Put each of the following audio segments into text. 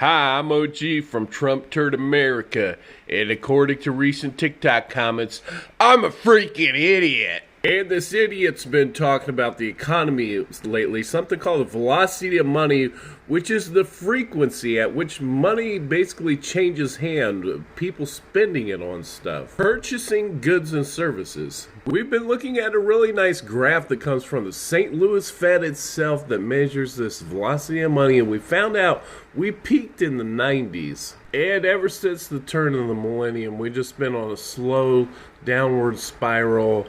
Hi, I'm OG from Trump Turd America, and according to recent TikTok comments, I'm a freaking idiot. And this idiot's been talking about the economy lately, something called the velocity of money, which is the frequency at which money basically changes hand, people spending it on stuff, purchasing goods and services. We've been looking at a really nice graph that comes from the St. Louis Fed itself that measures this velocity of money, and we found out we peaked in the 90s. And ever since the turn of the millennium, we've just been on a slow downward spiral.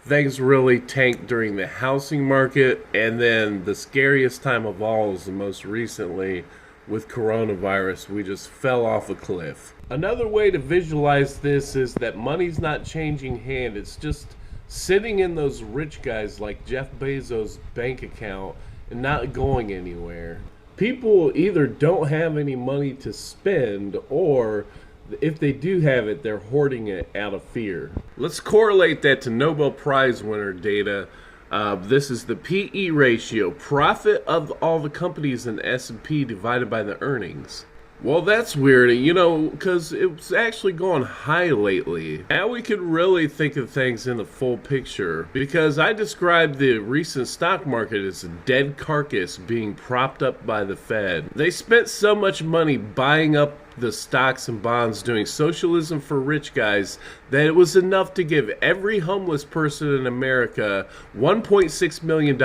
Things really tanked during the housing market, and then the scariest time of all is the most recently with coronavirus. We just fell off a cliff. Another way to visualize this is that money's not changing hand. It's just sitting in those rich guys like Jeff Bezos' bank account and not going anywhere. People either don't have any money to spend, or if they do have it, they're hoarding it out of fear. Let's correlate that to Nobel Prize winner data. This is the PE ratio, profit of all the companies in the S&P divided by the earnings. Well, that's weird, because it's actually gone high lately. Now we could really think of things in the full picture, because I described the recent stock market as a dead carcass being propped up by the Fed. They spent so much money buying up the stocks and bonds doing socialism for rich guys that it was enough to give every homeless person in America $1.6 million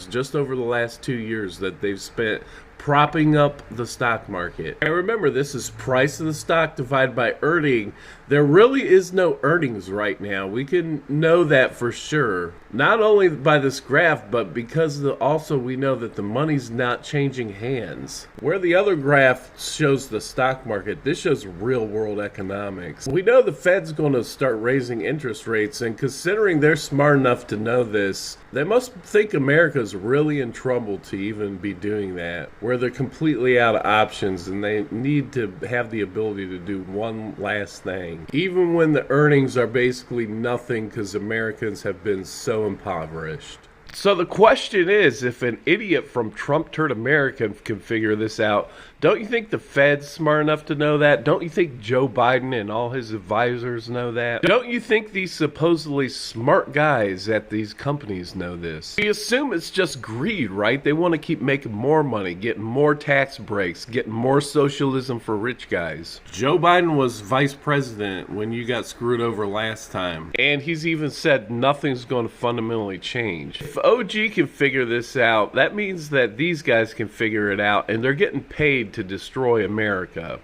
just over the last 2 years that they've spent propping up the stock market. And remember, this is price of the stock divided by earning. There really is no earnings right now. We can know that for sure. Not only by this graph, but because also we know that the money's not changing hands. Where the other graph shows the stock market, this shows real world economics. We know the Fed's going to start raising interest rates, and considering they're smart enough to know this, they must think America's really in trouble to even be doing that, where they're completely out of options and they need to have the ability to do one last thing, even when the earnings are basically nothing because Americans have been so impoverished. So the question is, if an idiot from Trump Turd America can figure this out, don't you think the Fed's smart enough to know that? Don't you think Joe Biden and all his advisors know that? Don't you think these supposedly smart guys at these companies know this? We assume it's just greed, right? They want to keep making more money, getting more tax breaks, getting more socialism for rich guys. Joe Biden was vice president when you got screwed over last time, and he's even said nothing's going to fundamentally change. If OG can figure this out, that means that these guys can figure it out, and they're getting paid to destroy America.